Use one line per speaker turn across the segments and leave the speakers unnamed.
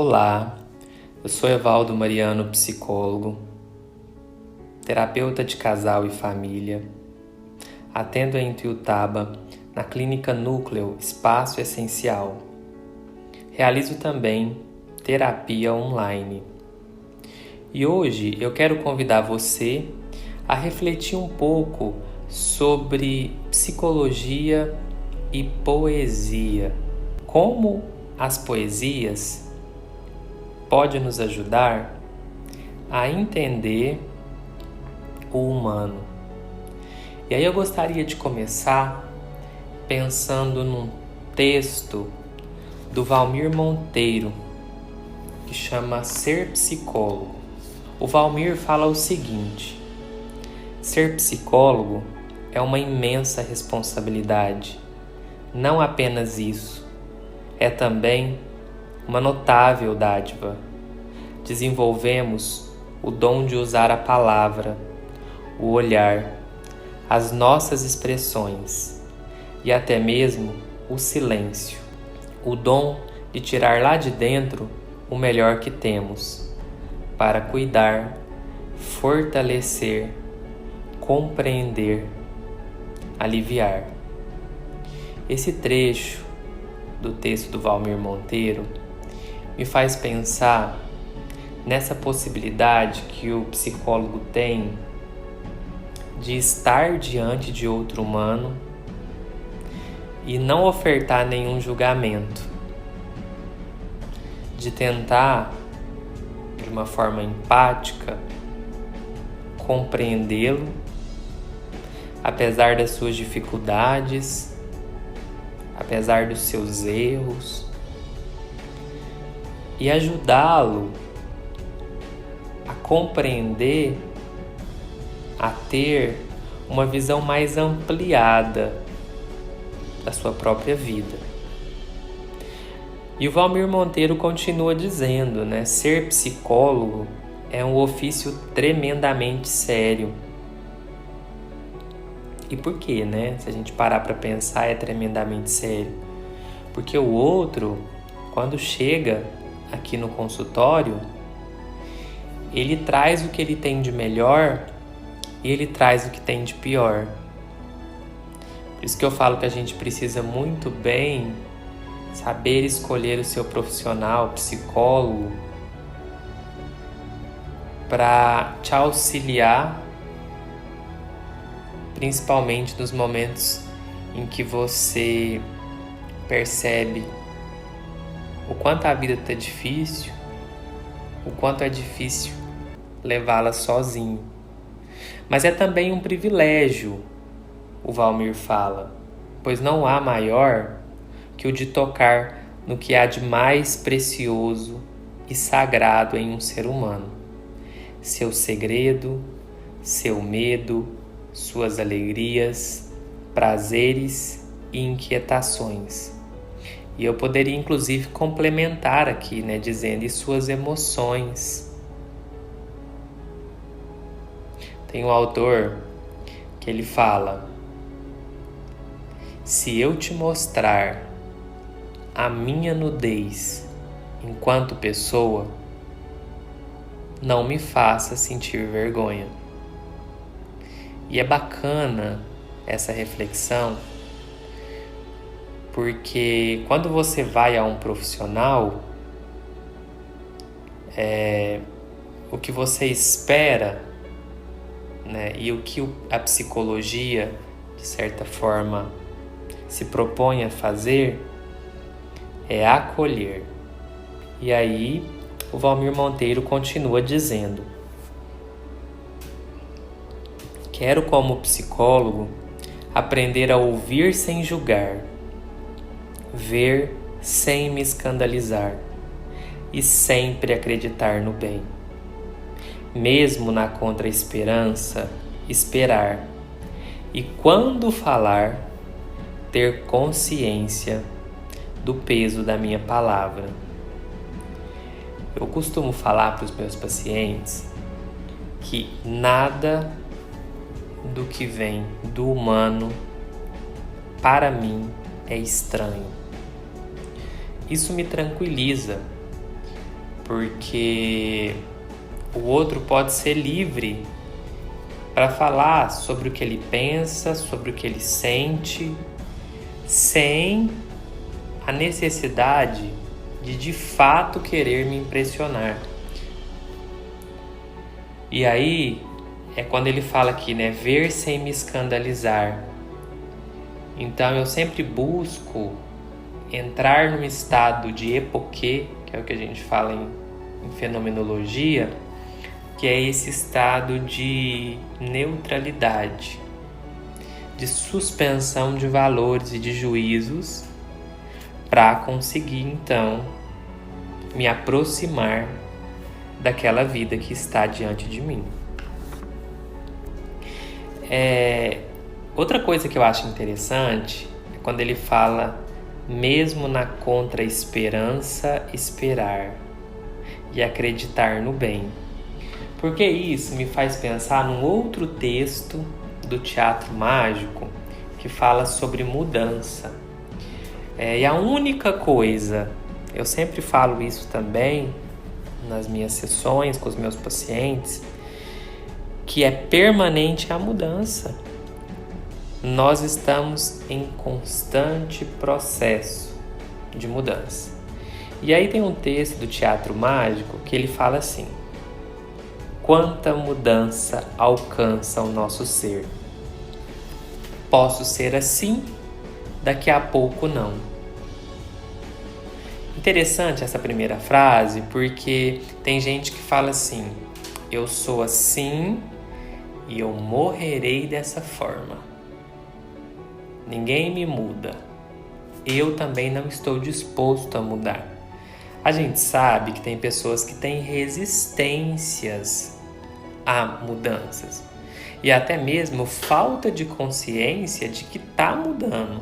Olá, eu sou Evaldo Mariano, psicólogo, terapeuta de casal e família. Atendo em Ituiutaba, na Clínica Núcleo Espaço Essencial. Realizo também terapia online. E hoje eu quero convidar você a refletir um pouco sobre psicologia e poesia. Como as poesias podem nos ajudar a entender o humano. E aí eu gostaria de começar pensando num texto do Valmir Monteiro, que chama Ser Psicólogo. O Valmir fala o seguinte: ser psicólogo é uma imensa responsabilidade. Não apenas isso, é também uma notável dádiva. Desenvolvemos o dom de usar a palavra, o olhar, as nossas expressões e até mesmo o silêncio. O dom de tirar lá de dentro o melhor que temos, para cuidar, fortalecer, compreender, aliviar. Esse trecho do texto do Valmir Monteiro me faz pensar nessa possibilidade que o psicólogo tem de estar diante de outro humano e não ofertar nenhum julgamento, de tentar, de uma forma empática, compreendê-lo, apesar das suas dificuldades, apesar dos seus erros, e ajudá-lo a compreender, a ter uma visão mais ampliada da sua própria vida. E o Valmir Monteiro continua dizendo, ser psicólogo é um ofício tremendamente sério. E por quê, Se a gente parar para pensar, é tremendamente sério. Porque o outro, quando chega aqui no consultório, ele traz o que ele tem de melhor e ele traz o que tem de pior. Por isso que eu falo que a gente precisa muito bem saber escolher o seu profissional, psicólogo, para te auxiliar, principalmente nos momentos em que você percebe o quanto a vida está difícil, o quanto é difícil levá-la sozinho. Mas é também um privilégio, o Valmir fala, pois não há maior que o de tocar no que há de mais precioso e sagrado em um ser humano. Seu segredo, seu medo, suas alegrias, prazeres e inquietações. E eu poderia inclusive complementar aqui, dizendo, e suas emoções. Tem um autor que ele fala: se eu te mostrar a minha nudez enquanto pessoa, não me faça sentir vergonha. E é bacana essa reflexão, porque quando você vai a um profissional, o que você espera, e o que a psicologia, de certa forma, se propõe a fazer é acolher. E aí o Valmir Monteiro continua dizendo: quero, como psicólogo, aprender a ouvir sem julgar, ver sem me escandalizar e sempre acreditar no bem. Mesmo na contra-esperança, esperar, e quando falar, ter consciência do peso da minha palavra. Eu costumo falar para os meus pacientes que nada do que vem do humano, para mim, é estranho. Isso me tranquiliza, porque o outro pode ser livre para falar sobre o que ele pensa, sobre o que ele sente, sem a necessidade de fato querer me impressionar. E aí é quando ele fala aqui, né? Ver sem me escandalizar. Então eu sempre busco entrar num estado de epoquê, que é o que a gente fala em fenomenologia, que é esse estado de neutralidade, de suspensão de valores e de juízos, para conseguir então me aproximar daquela vida que está diante de mim. Outra coisa que eu acho interessante é quando ele fala, mesmo na contra-esperança, esperar e acreditar no bem. Porque isso me faz pensar num outro texto do Teatro Mágico que fala sobre mudança. E a única coisa, eu sempre falo isso também nas minhas sessões com os meus pacientes, que é permanente a mudança. Nós estamos em constante processo de mudança. E aí tem um texto do Teatro Mágico que ele fala assim: quanta mudança alcança o nosso ser. Posso ser assim, daqui a pouco não. Interessante essa primeira frase, porque tem gente que fala assim: eu sou assim e eu morrerei dessa forma. Ninguém me muda. Eu também não estou disposto a mudar. A gente sabe que tem pessoas que têm resistências a mudanças e até mesmo falta de consciência de que está mudando,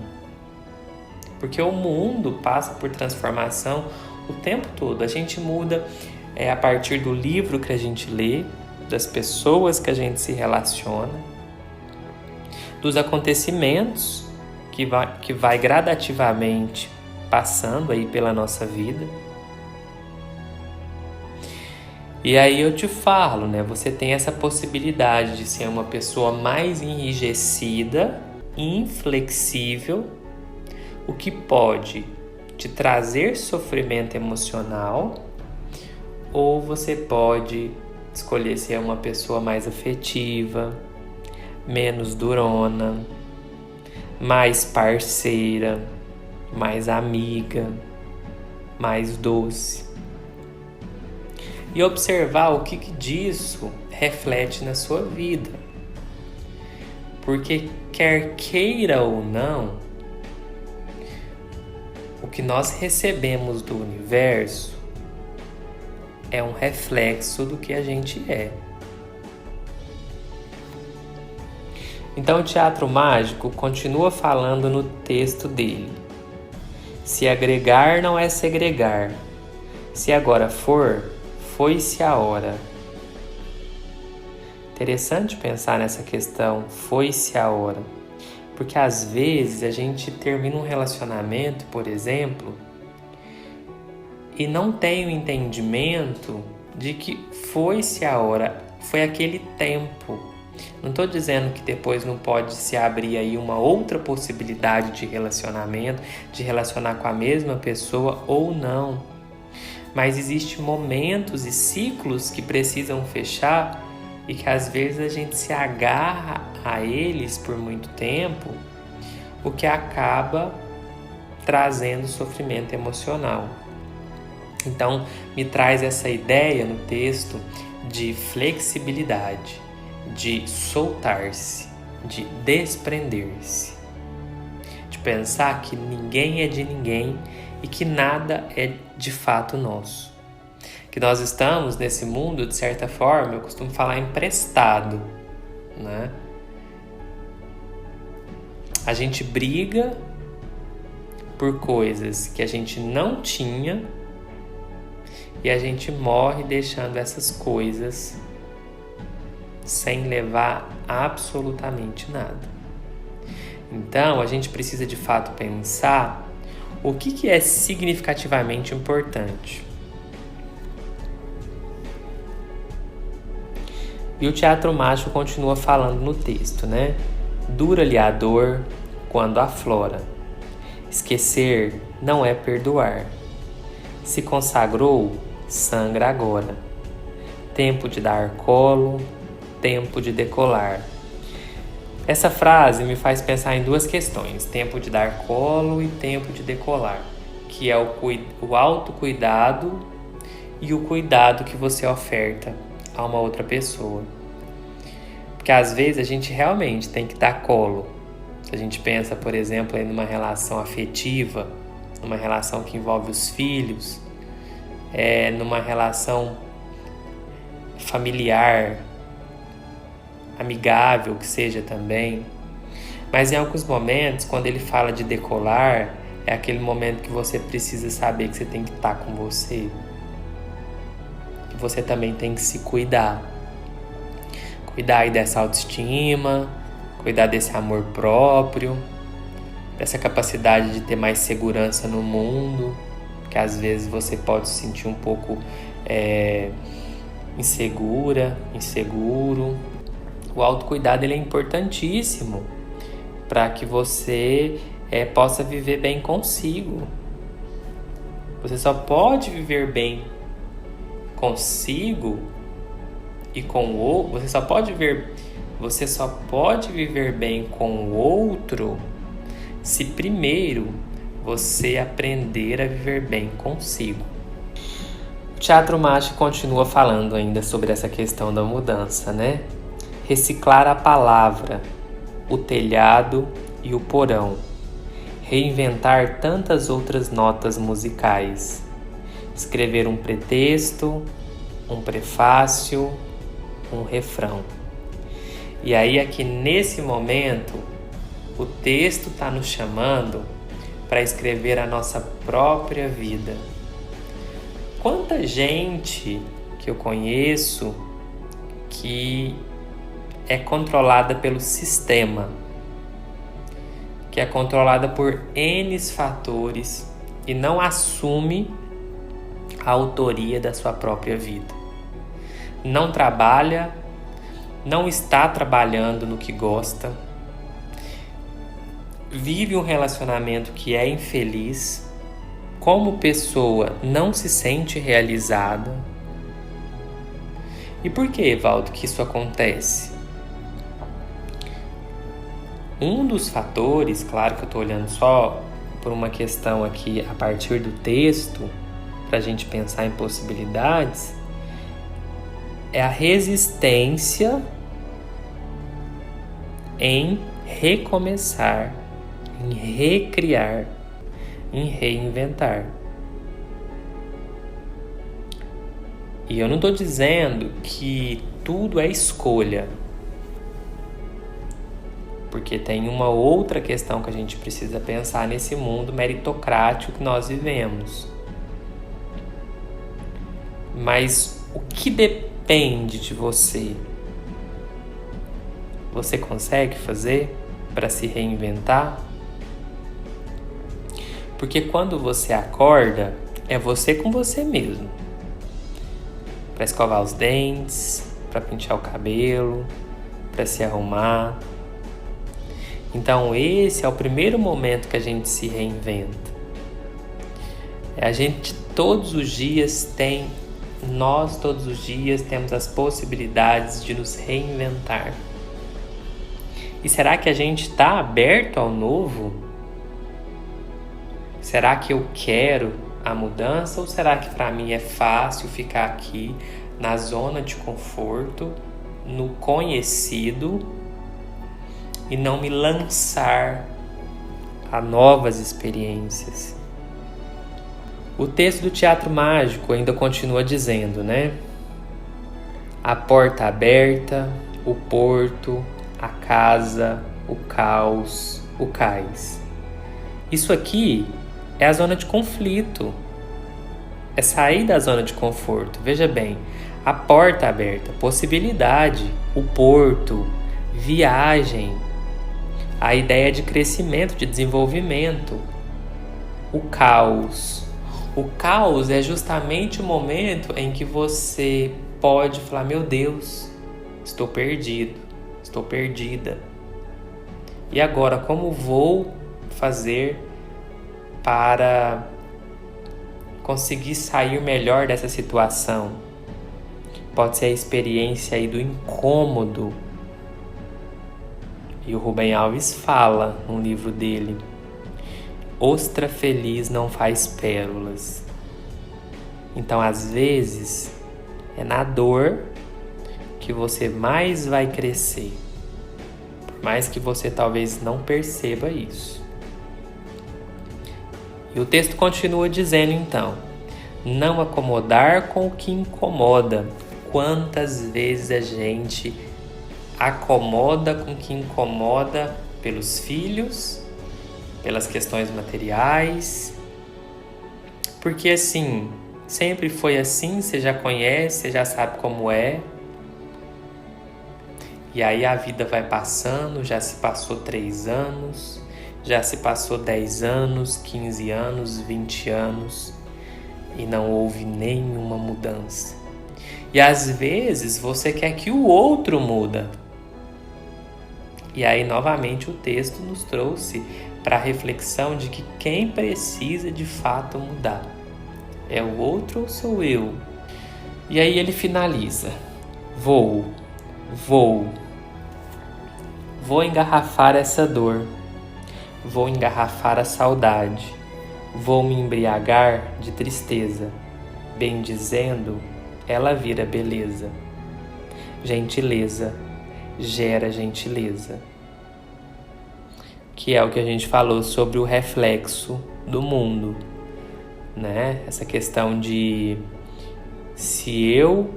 porque o mundo passa por transformação o tempo todo. A gente muda a partir do livro que a gente lê, das pessoas que a gente se relaciona, dos acontecimentos que vai gradativamente passando aí pela nossa vida. E aí eu te falo, né? Você tem essa possibilidade de ser uma pessoa mais enrijecida, inflexível, o que pode te trazer sofrimento emocional, ou você pode escolher ser uma pessoa mais afetiva, menos durona, mais parceira, mais amiga, mais doce. E observar o que disso reflete na sua vida. Porque quer queira ou não, o que nós recebemos do universo é um reflexo do que a gente é. Então o Teatro Mágico continua falando no texto dele: se agregar não é segregar, se agora for, foi-se a hora. Interessante pensar nessa questão, foi-se a hora. Porque às vezes a gente termina um relacionamento, por exemplo, e não tem o entendimento de que foi-se a hora, foi aquele tempo. Não estou dizendo que depois não pode se abrir aí uma outra possibilidade de relacionamento, de relacionar com a mesma pessoa ou não. Mas existem momentos e ciclos que precisam fechar e que às vezes a gente se agarra a eles por muito tempo, o que acaba trazendo sofrimento emocional. Então, me traz essa ideia no texto de flexibilidade, de soltar-se, de desprender-se, de pensar que ninguém é de ninguém e que nada é de fato nosso. Que nós estamos nesse mundo, de certa forma, eu costumo falar emprestado, né? A gente briga por coisas que a gente não tinha e a gente morre deixando essas coisas sem levar absolutamente nada. Então, a gente precisa de fato pensar o que é significativamente importante. E o teatro mágico continua falando no texto, né? Dura-lhe a dor quando aflora. Esquecer não é perdoar. Se consagrou, sangra agora. Tempo de dar colo, tempo de decolar. Essa frase me faz pensar em duas questões: tempo de dar colo e tempo de decolar, que é o autocuidado e o cuidado que você oferta a uma outra pessoa. Porque às vezes a gente realmente tem que dar colo. Se a gente pensa, por exemplo, em uma relação afetiva, numa relação que envolve os filhos, numa relação familiar, amigável que seja também. Mas em alguns momentos, quando ele fala de decolar, é aquele momento que você precisa saber que você tem que estar com você. Que você também tem que se cuidar. Cuidar aí dessa autoestima, cuidar desse amor próprio, dessa capacidade de ter mais segurança no mundo, que às vezes você pode se sentir um pouco inseguro. O autocuidado ele é importantíssimo para que você possa viver bem consigo. Você só pode viver bem consigo e com o outro. Você só pode viver bem com o outro se primeiro você aprender a viver bem consigo. O teatro mágico continua falando ainda sobre essa questão da mudança, né? Reciclar a palavra, o telhado e o porão. Reinventar tantas outras notas musicais. Escrever um pretexto, um prefácio, um refrão. E aí aqui nesse momento, o texto está nos chamando para escrever a nossa própria vida. Quanta gente que eu conheço que é controlada pelo sistema, que é controlada por N fatores e não assume a autoria da sua própria vida. Não trabalha, não está trabalhando no que gosta, vive um relacionamento que é infeliz, como pessoa não se sente realizada. E por que, Evaldo, que isso acontece? Um dos fatores, claro que eu estou olhando só por uma questão aqui a partir do texto, para a gente pensar em possibilidades, é a resistência em recomeçar, em recriar, em reinventar. E eu não estou dizendo que tudo é escolha, porque tem uma outra questão que a gente precisa pensar nesse mundo meritocrático que nós vivemos. Mas o que depende de você? Você consegue fazer para se reinventar? Porque quando você acorda, é você com você mesmo. Para escovar os dentes, para pentear o cabelo, para se arrumar. Então esse é o primeiro momento que a gente se reinventa. A gente nós todos os dias temos as possibilidades de nos reinventar. E será que a gente está aberto ao novo? Será que eu quero a mudança ou será que para mim é fácil ficar aqui na zona de conforto, no conhecido e não me lançar a novas experiências? O texto do teatro mágico ainda continua dizendo, né? A porta aberta, o porto, a casa, o caos, o cais. Isso aqui é a zona de conflito. É sair da zona de conforto. Veja bem, a porta aberta, possibilidade, o porto, viagem, a ideia de crescimento, de desenvolvimento, o caos. O caos é justamente o momento em que você pode falar, meu Deus, estou perdido, estou perdida. E agora, como vou fazer para conseguir sair melhor dessa situação? Pode ser a experiência aí do incômodo. E o Rubem Alves fala no livro dele: ostra feliz não faz pérolas. Então, às vezes, é na dor que você mais vai crescer. Por mais que você talvez não perceba isso. E o texto continua dizendo então: não acomodar com o que incomoda. Quantas vezes a gente acomoda com o que incomoda pelos filhos, pelas questões materiais, porque assim, sempre foi assim, você já conhece, você já sabe como é. E aí a vida vai passando, já se passou 3 anos, já se passou 10 anos, 15 anos, 20 anos e não houve nenhuma mudança. E às vezes você quer que o outro muda. E aí novamente o texto nos trouxe para a reflexão de que quem precisa de fato mudar é o outro ou sou eu? E aí ele finaliza: vou engarrafar essa dor, vou engarrafar a saudade, vou me embriagar de tristeza, bem dizendo, ela vira beleza. Gentileza gera gentileza. Que é o que a gente falou sobre o reflexo do mundo, né? Essa questão de se eu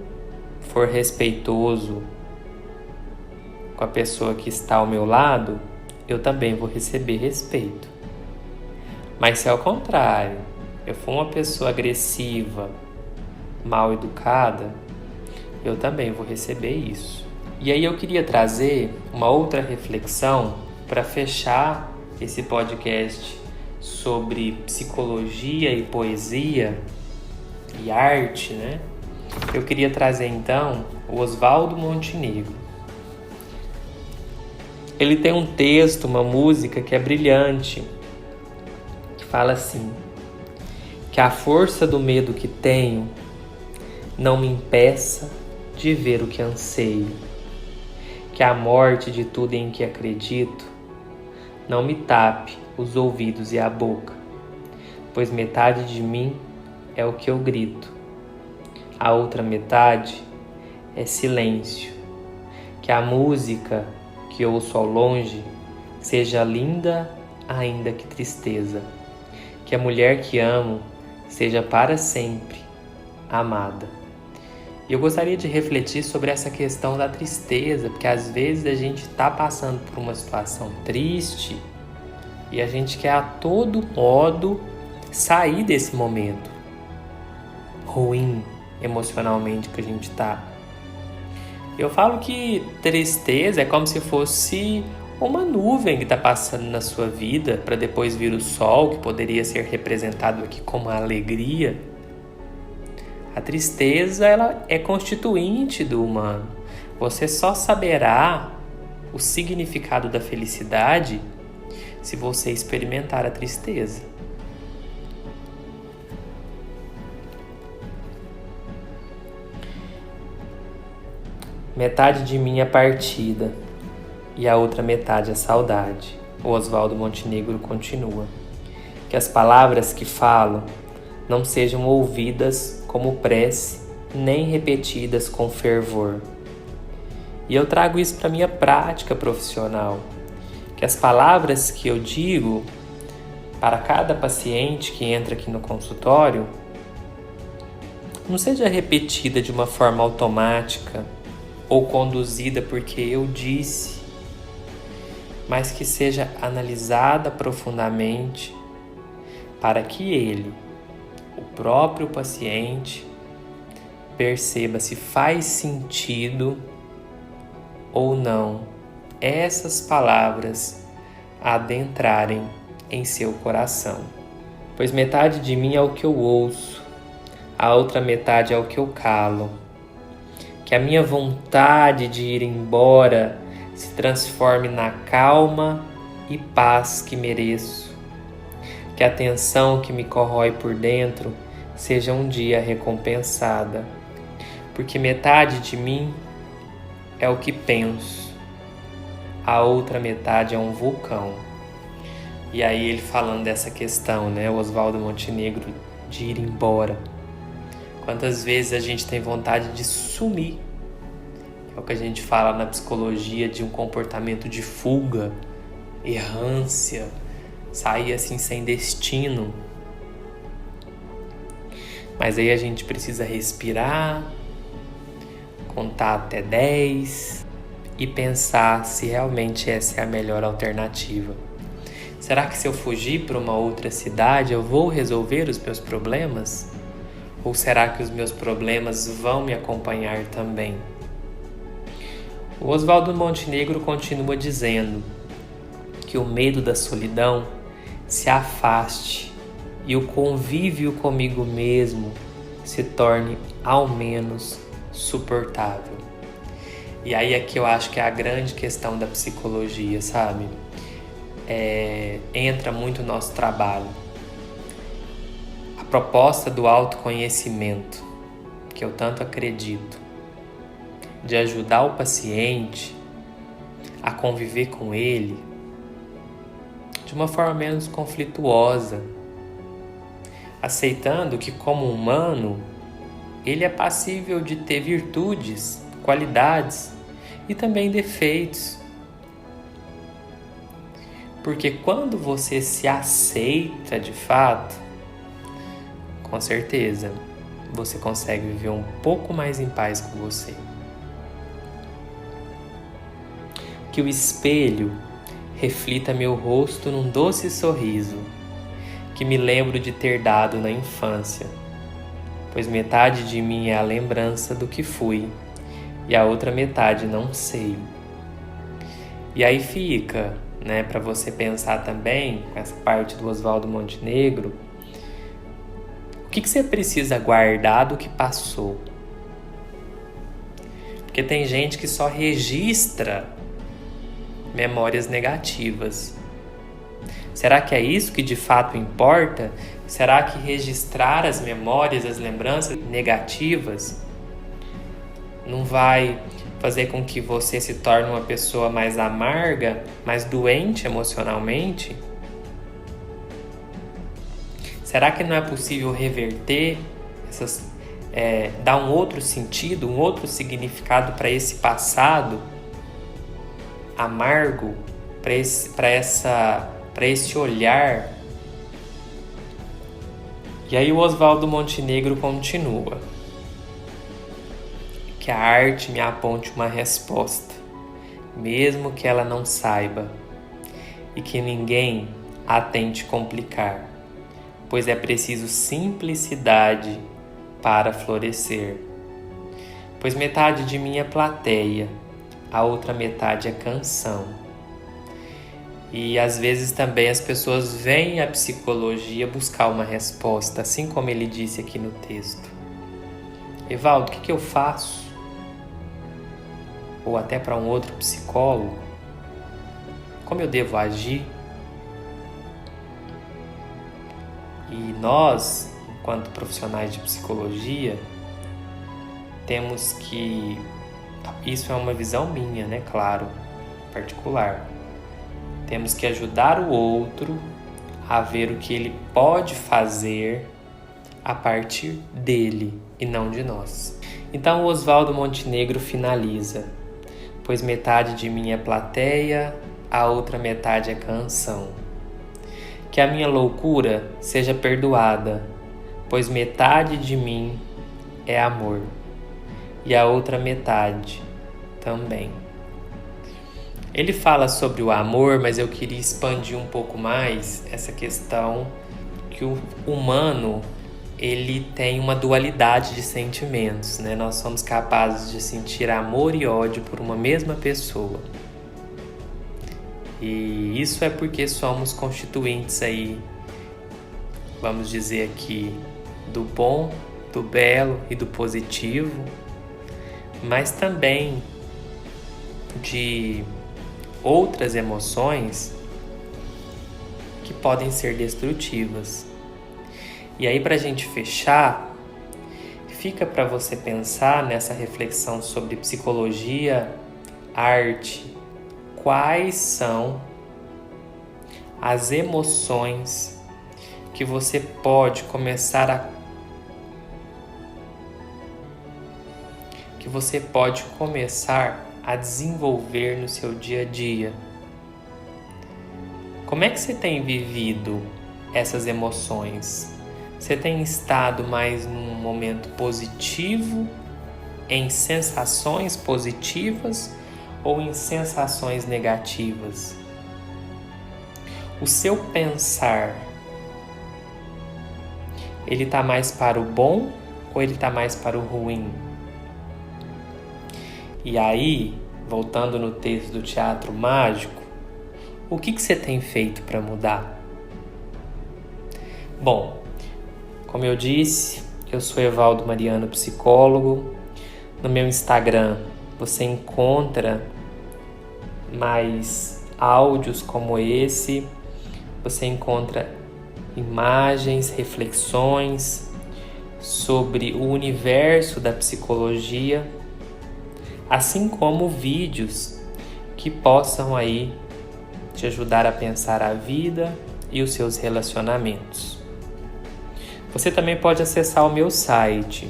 for respeitoso com a pessoa que está ao meu lado, eu também vou receber respeito. Mas se ao contrário, eu for uma pessoa agressiva, mal educada, eu também vou receber isso. E aí eu queria trazer uma outra reflexão para fechar esse podcast sobre psicologia e poesia e arte, né? Eu queria trazer então o Oswaldo Montenegro. Ele tem um texto, uma música que é brilhante, que fala assim: que a força do medo que tenho não me impeça de ver o que anseio, que a morte de tudo em que acredito não me tape os ouvidos e a boca, pois metade de mim é o que eu grito, a outra metade é silêncio, que a música que ouço ao longe seja linda ainda que tristeza, que a mulher que amo seja para sempre amada. E eu gostaria de refletir sobre essa questão da tristeza, porque às vezes a gente está passando por uma situação triste e a gente quer a todo modo sair desse momento ruim emocionalmente que a gente está. Eu falo que tristeza é como se fosse uma nuvem que está passando na sua vida para depois vir o sol, que poderia ser representado aqui como a alegria. A tristeza, ela é constituinte do humano. Você só saberá o significado da felicidade se você experimentar a tristeza. Metade de mim é partida e a outra metade é saudade. O Oswaldo Montenegro continua. Que as palavras que falo não sejam ouvidas como prece, nem repetidas com fervor. E eu trago isso para a minha prática profissional. Que as palavras que eu digo para cada paciente que entra aqui no consultório não seja repetida de uma forma automática ou conduzida porque eu disse, mas que seja analisada profundamente para que ele, o próprio paciente, perceba se faz sentido ou não essas palavras adentrarem em seu coração. Pois metade de mim é o que eu ouço, a outra metade é o que eu calo. Que a minha vontade de ir embora se transforme na calma e paz que mereço. Que a tensão que me corrói por dentro seja um dia recompensada. Porque metade de mim é o que penso, a outra metade é um vulcão. E aí ele falando dessa questão, né, o Oswaldo Montenegro, de ir embora. Quantas vezes a gente tem vontade de sumir? É o que a gente fala na psicologia de um comportamento de fuga, errância, sair assim sem destino. Mas aí a gente precisa respirar, contar até 10 e pensar se realmente essa é a melhor alternativa. Será que se eu fugir para uma outra cidade eu vou resolver os meus problemas? Ou será que os meus problemas vão me acompanhar também? O Oswaldo Montenegro continua dizendo que o medo da solidão se afaste e o convívio comigo mesmo se torne ao menos suportável. E aí é que eu acho que é a grande questão da psicologia, sabe? Entra muito o nosso trabalho. A proposta do autoconhecimento, que eu tanto acredito, de ajudar o paciente a conviver com ele de uma forma menos conflituosa, aceitando que como humano ele é passível de ter virtudes, qualidades e também defeitos. Porque quando você se aceita de fato, com certeza você consegue viver um pouco mais em paz com você. Que o espelho reflita meu rosto num doce sorriso que me lembro de ter dado na infância, pois metade de mim é a lembrança do que fui e a outra metade não sei. E aí fica, né, para você pensar também, com essa parte do Oswaldo Montenegro, o que você precisa guardar do que passou? Porque tem gente que só registra memórias negativas. Será que é isso que de fato importa? Será que registrar as memórias, as lembranças negativas não vai fazer com que você se torne uma pessoa mais amarga, mais doente emocionalmente? Será que não é possível reverter dar um outro sentido, um outro significado para esse passado amargo, para esse olhar? E aí o Oswaldo Montenegro continua: que a arte me aponte uma resposta, mesmo que ela não saiba, e que ninguém a tente complicar, pois é preciso simplicidade para florescer. Pois metade de mim é plateia, a outra metade é canção. E às vezes também as pessoas vêm à psicologia buscar uma resposta, assim como ele disse aqui no texto. Evaldo, o que eu faço? Ou até para um outro psicólogo, como eu devo agir? E nós, enquanto profissionais de psicologia, temos que... Isso é uma visão minha, né? Claro, particular. Temos que ajudar o outro a ver o que ele pode fazer a partir dele e não de nós. Então o Oswaldo Montenegro finaliza: pois metade de mim é plateia, a outra metade é canção. Que a minha loucura seja perdoada, pois metade de mim é amor e a outra metade também. Ele fala sobre o amor, mas eu queria expandir um pouco mais essa questão que o humano, ele tem uma dualidade de sentimentos, né? Nós somos capazes de sentir amor e ódio por uma mesma pessoa. E isso é porque somos constituintes aí, vamos dizer aqui, do bom, do belo e do positivo, mas também de outras emoções que podem ser destrutivas. E aí, para a gente fechar, fica para você pensar nessa reflexão sobre psicologia, arte, quais são as emoções que você pode começar a desenvolver no seu dia a dia. Como é que você tem vivido essas emoções? Você tem estado mais num momento positivo, em sensações positivas ou em sensações negativas? O seu pensar, ele está mais para o bom ou ele está mais para o ruim? E aí, voltando no texto do Teatro Mágico, o que você tem feito para mudar? Bom, como eu disse, eu sou Evaldo Mariano, psicólogo. No meu Instagram você encontra mais áudios como esse, você encontra imagens, reflexões sobre o universo da psicologia, assim como vídeos que possam aí te ajudar a pensar a vida e os seus relacionamentos. Você também pode acessar o meu site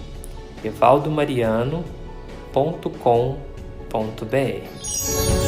evaldomariano.com.br.